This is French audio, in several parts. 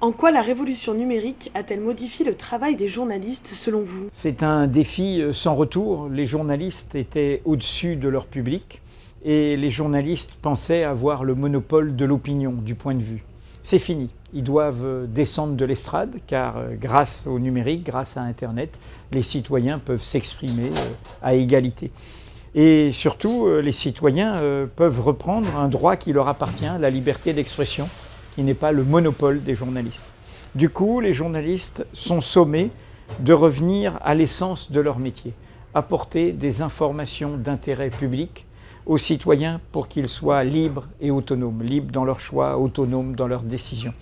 En quoi la révolution numérique a-t-elle modifié le travail des journalistes selon vous? C'est un défi sans retour. Les journalistes étaient au-dessus de leur public et les journalistes pensaient avoir le monopole de l'opinion, du point de vue. C'est fini. Ils doivent descendre de l'estrade car grâce au numérique, grâce à Internet, les citoyens peuvent s'exprimer à égalité. Et surtout, les citoyens peuvent reprendre un droit qui leur appartient, la liberté d'expression, qui n'est pas le monopole des journalistes. Du coup, les journalistes sont sommés de revenir à l'essence de leur métier, apporter des informations d'intérêt public aux citoyens pour qu'ils soient libres et autonomes, libres dans leurs choix, autonomes dans leurs décisions.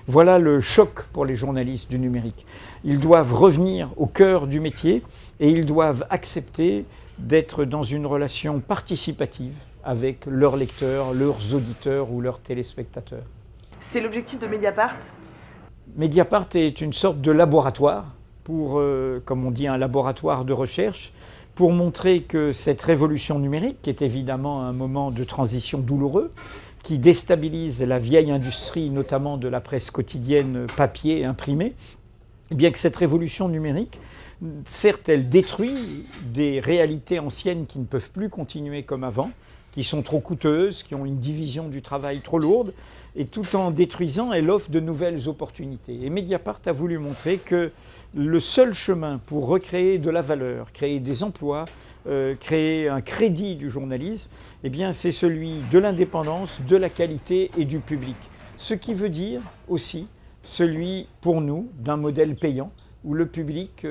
Voilà le choc pour les journalistes du numérique. Ils doivent revenir au cœur du métier et ils doivent accepter d'être dans une relation participative avec leurs lecteurs, leurs auditeurs ou leurs téléspectateurs. C'est l'objectif de Mediapart? Mediapart est une sorte de laboratoire, comme on dit, un laboratoire de recherche, pour montrer que cette révolution numérique, qui est évidemment un moment de transition douloureux, qui déstabilise la vieille industrie, notamment de la presse quotidienne papier et imprimée, eh bien que cette révolution numérique, certes, elle détruit des réalités anciennes qui ne peuvent plus continuer comme avant, qui sont trop coûteuses, qui ont une division du travail trop lourde, et tout en détruisant, elle offre de nouvelles opportunités. Et Mediapart a voulu montrer que le seul chemin pour recréer de la valeur, créer des emplois, créer un crédit du journalisme, eh bien, c'est celui de l'indépendance, de la qualité et du public. Ce qui veut dire aussi celui, pour nous, d'un modèle payant, où le public,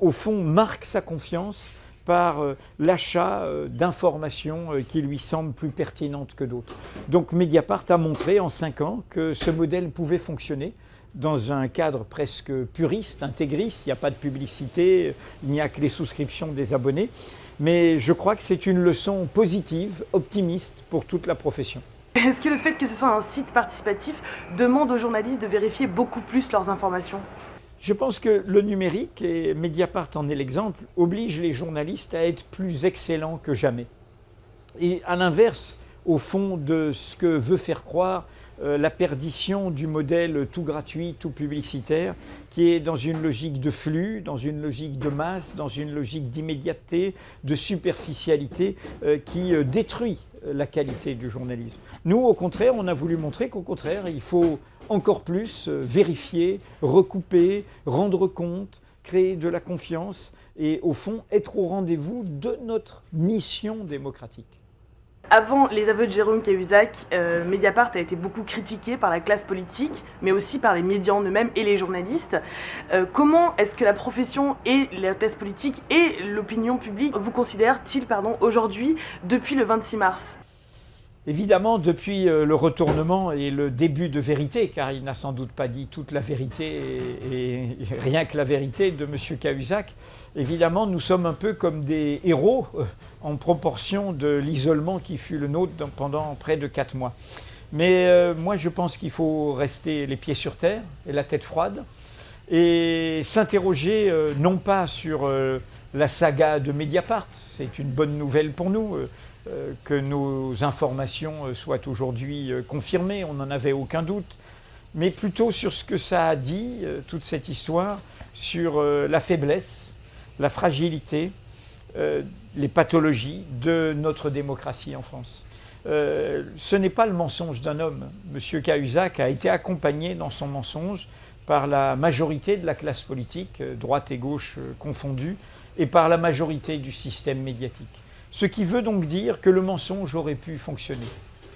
au fond, marque sa confiance par l'achat d'informations qui lui semblent plus pertinentes que d'autres. Donc Mediapart a montré en 5 ans que ce modèle pouvait fonctionner dans un cadre presque puriste, intégriste. Il n'y a pas de publicité, il n'y a que les souscriptions des abonnés. Mais je crois que c'est une leçon positive, optimiste pour toute la profession. Est-ce que le fait que ce soit un site participatif demande aux journalistes de vérifier beaucoup plus leurs informations? Je pense que le numérique, et Mediapart en est l'exemple, oblige les journalistes à être plus excellents que jamais. Et à l'inverse, au fond de ce que veut faire croire la perdition du modèle tout gratuit, tout publicitaire, qui est dans une logique de flux, dans une logique de masse, dans une logique d'immédiateté, de superficialité, qui détruit la qualité du journalisme. Nous, au contraire, on a voulu montrer qu'au contraire, il faut encore plus vérifier, recouper, rendre compte, créer de la confiance et au fond être au rendez-vous de notre mission démocratique. Avant les aveux de Jérôme Cahuzac, Mediapart a été beaucoup critiqué par la classe politique, mais aussi par les médias en eux-mêmes et les journalistes. Comment est-ce que la profession et la classe politique et l'opinion publique vous considèrent-ils aujourd'hui, depuis le 26 mars ? Évidemment, depuis le retournement et le début de vérité, car il n'a sans doute pas dit toute la vérité et rien que la vérité de M. Cahuzac, évidemment, nous sommes un peu comme des héros en proportion de l'isolement qui fut le nôtre pendant près de 4 mois. Mais moi, je pense qu'il faut rester les pieds sur terre et la tête froide et s'interroger non pas sur la saga de Mediapart, c'est une bonne nouvelle pour nous, que nos informations soient aujourd'hui confirmées, on n'en avait aucun doute, mais plutôt sur ce que ça a dit, toute cette histoire, sur la faiblesse, la fragilité, les pathologies de notre démocratie en France. Ce n'est pas le mensonge d'un homme. M. Cahuzac a été accompagné dans son mensonge par la majorité de la classe politique, droite et gauche confondues, et par la majorité du système médiatique. Ce qui veut donc dire que le mensonge aurait pu fonctionner.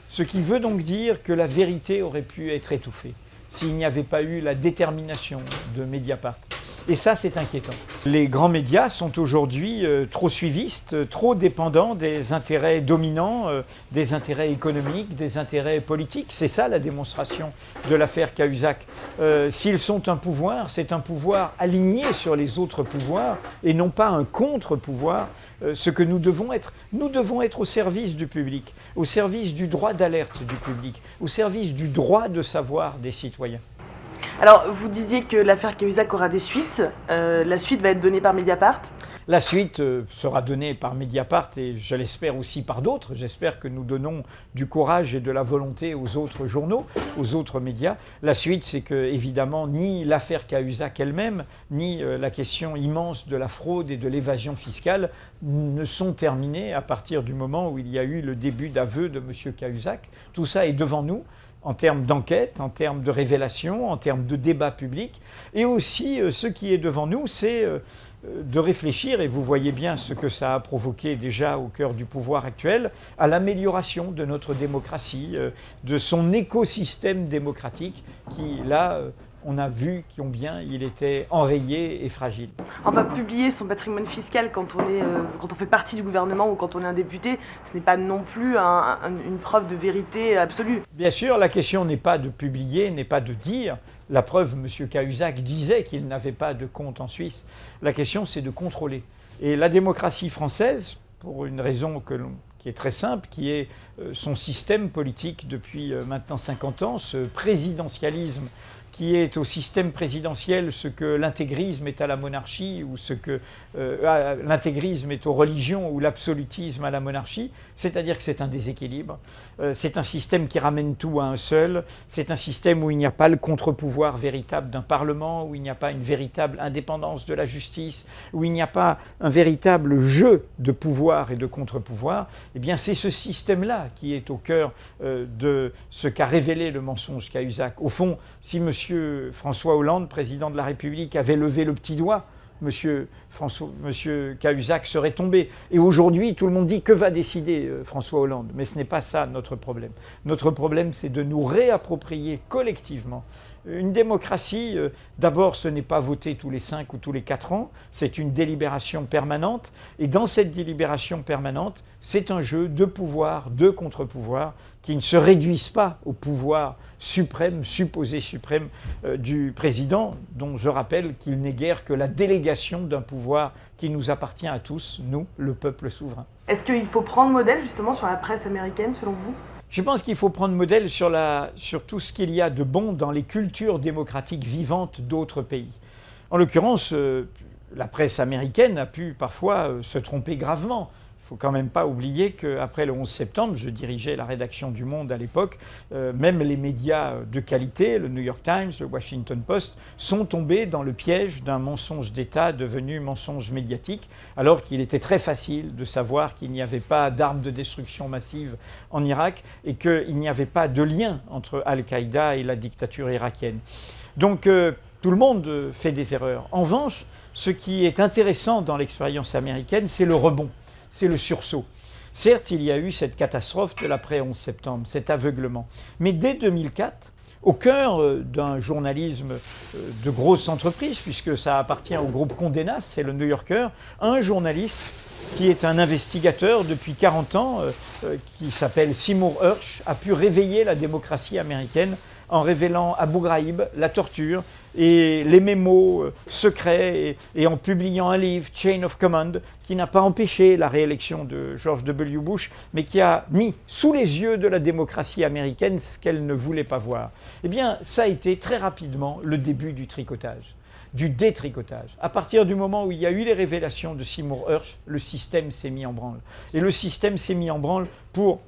Ce qui veut donc dire que la vérité aurait pu être étouffée s'il n'y avait pas eu la détermination de Mediapart. Et ça, c'est inquiétant. Les grands médias sont aujourd'hui trop suivistes, trop dépendants des intérêts dominants, des intérêts économiques, des intérêts politiques. C'est ça la démonstration de l'affaire Cahuzac. S'ils sont un pouvoir, c'est un pouvoir aligné sur les autres pouvoirs et non pas un contre-pouvoir. Ce que nous devons être au service du public, au service du droit d'alerte du public, au service du droit de savoir des citoyens. Alors, vous disiez que l'affaire Cahuzac aura des suites. La suite va être donnée par Mediapart. La suite sera donnée par Mediapart et je l'espère aussi par d'autres. J'espère que nous donnons du courage et de la volonté aux autres journaux, aux autres médias. La suite, c'est que, évidemment, ni l'affaire Cahuzac elle-même, ni la question immense de la fraude et de l'évasion fiscale ne sont terminées à partir du moment où il y a eu le début d'aveu de M. Cahuzac. Tout ça est devant nous, en termes d'enquête, en termes de révélation, en termes de débat public. Et aussi, ce qui est devant nous, c'est de réfléchir, et vous voyez bien ce que ça a provoqué déjà au cœur du pouvoir actuel, à l'amélioration de notre démocratie, de son écosystème démocratique qui, là, on a vu combien il était enrayé et fragile. Enfin, publier son patrimoine fiscal quand on fait partie du gouvernement ou quand on est un député, ce n'est pas non plus une preuve de vérité absolue. Bien sûr, la question n'est pas de publier, n'est pas de dire. La preuve, M. Cahuzac disait qu'il n'avait pas de compte en Suisse. La question, c'est de contrôler. Et la démocratie française, pour une raison qui est très simple, qui est son système politique depuis maintenant 50 ans, ce présidentialisme qui est au système présidentiel ce que l'intégrisme est à la monarchie ou ce que l'intégrisme est aux religions ou l'absolutisme à la monarchie, c'est-à-dire que c'est un déséquilibre. C'est un système qui ramène tout à un seul, c'est un système où il n'y a pas le contre-pouvoir véritable d'un parlement, où il n'y a pas une véritable indépendance de la justice, où il n'y a pas un véritable jeu de pouvoir et de contre-pouvoir. Eh bien, c'est ce système-là qui est au cœur de ce qu'a révélé le mensonge Cahuzac. Au fond, si M. François Hollande, président de la République, avait levé le petit doigt, M. Cahuzac serait tombé. Et aujourd'hui, tout le monde dit que va décider François Hollande. Mais ce n'est pas ça notre problème. Notre problème, c'est de nous réapproprier collectivement une démocratie. D'abord, ce n'est pas voter tous les 5 ou tous les 4 ans, c'est une délibération permanente. Et dans cette délibération permanente, c'est un jeu de pouvoir, de contre-pouvoir, qui ne se réduisent pas au pouvoir suprême, supposé suprême du président, dont je rappelle qu'il n'est guère que la délégation d'un pouvoir qui nous appartient à tous, nous, le peuple souverain. Est-ce qu'il faut prendre modèle justement sur la presse américaine, selon vous ? Je pense qu'il faut prendre modèle sur tout ce qu'il y a de bon dans les cultures démocratiques vivantes d'autres pays. En l'occurrence, la presse américaine a pu parfois se tromper gravement. Il ne faut quand même pas oublier qu'après le 11 septembre, je dirigeais la rédaction du Monde à l'époque, même les médias de qualité, le New York Times, le Washington Post, sont tombés dans le piège d'un mensonge d'État devenu mensonge médiatique, alors qu'il était très facile de savoir qu'il n'y avait pas d'armes de destruction massive en Irak et qu'il n'y avait pas de lien entre Al-Qaïda et la dictature irakienne. Donc tout le monde fait des erreurs. En revanche, ce qui est intéressant dans l'expérience américaine, c'est le rebond. C'est le sursaut. Certes, il y a eu cette catastrophe de l'après-11 septembre, cet aveuglement. Mais dès 2004, au cœur d'un journalisme de grosse entreprise, puisque ça appartient au groupe Condé Nast, c'est le New Yorker, un journaliste qui est un investigateur depuis 40 ans, qui s'appelle Seymour Hersh, a pu réveiller la démocratie américaine en révélant Abu Ghraib, la torture, et les mémos secrets, et en publiant un livre, Chain of Command, qui n'a pas empêché la réélection de George W. Bush, mais qui a mis sous les yeux de la démocratie américaine ce qu'elle ne voulait pas voir. Eh bien, ça a été très rapidement le début du tricotage, du détricotage. À partir du moment où il y a eu les révélations de Seymour Hersh, le système s'est mis en branle. Et le système s'est mis en branle pour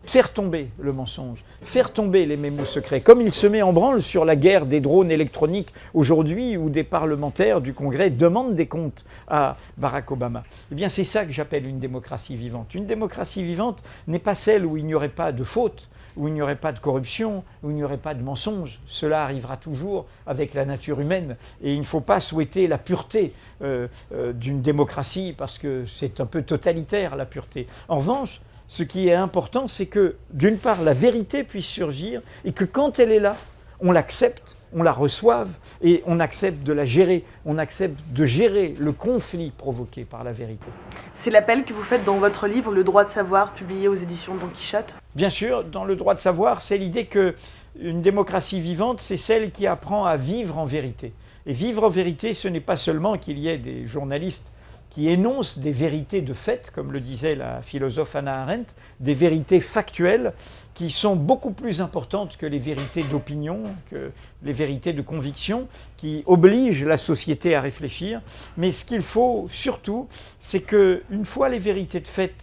faire tomber le mensonge, faire tomber les mémos secrets, comme il se met en branle sur la guerre des drones électroniques aujourd'hui où des parlementaires du Congrès demandent des comptes à Barack Obama. Eh bien, c'est ça que j'appelle une démocratie vivante. Une démocratie vivante n'est pas celle où il n'y aurait pas de faute, où il n'y aurait pas de corruption, où il n'y aurait pas de mensonge. Cela arrivera toujours avec la nature humaine. Et il ne faut pas souhaiter la pureté d'une démocratie parce que c'est un peu totalitaire, la pureté. En revanche, ce qui est important, c'est que, d'une part, la vérité puisse surgir et que quand elle est là, on l'accepte, on la reçoive et on accepte de la gérer. On accepte de gérer le conflit provoqué par la vérité. C'est l'appel que vous faites dans votre livre, Le droit de savoir, publié aux éditions Don Quichotte ? Bien sûr, dans Le droit de savoir, c'est l'idée qu'une démocratie vivante, c'est celle qui apprend à vivre en vérité. Et vivre en vérité, ce n'est pas seulement qu'il y ait des journalistes qui énoncent des vérités de fait, comme le disait la philosophe Hannah Arendt, des vérités factuelles qui sont beaucoup plus importantes que les vérités d'opinion, que les vérités de conviction, qui obligent la société à réfléchir. Mais ce qu'il faut surtout, c'est qu'une fois les vérités de fait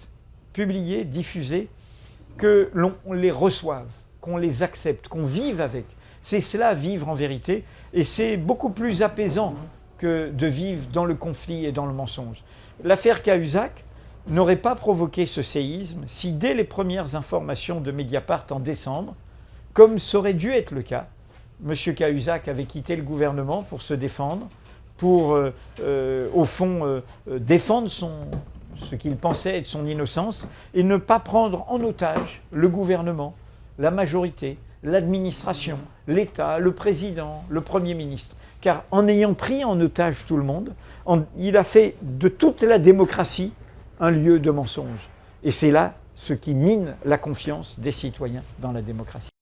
publiées, diffusées, que l'on les reçoive, qu'on les accepte, qu'on vive avec. C'est cela, vivre en vérité, et c'est beaucoup plus apaisant que de vivre dans le conflit et dans le mensonge. L'affaire Cahuzac n'aurait pas provoqué ce séisme si dès les premières informations de Mediapart en décembre, comme ça aurait dû être le cas, M. Cahuzac avait quitté le gouvernement pour se défendre, pour au fond défendre ce qu'il pensait être son innocence et ne pas prendre en otage le gouvernement, la majorité, l'administration, l'État, le président, le Premier ministre. Car en ayant pris en otage tout le monde, il a fait de toute la démocratie un lieu de mensonge. Et c'est là ce qui mine la confiance des citoyens dans la démocratie.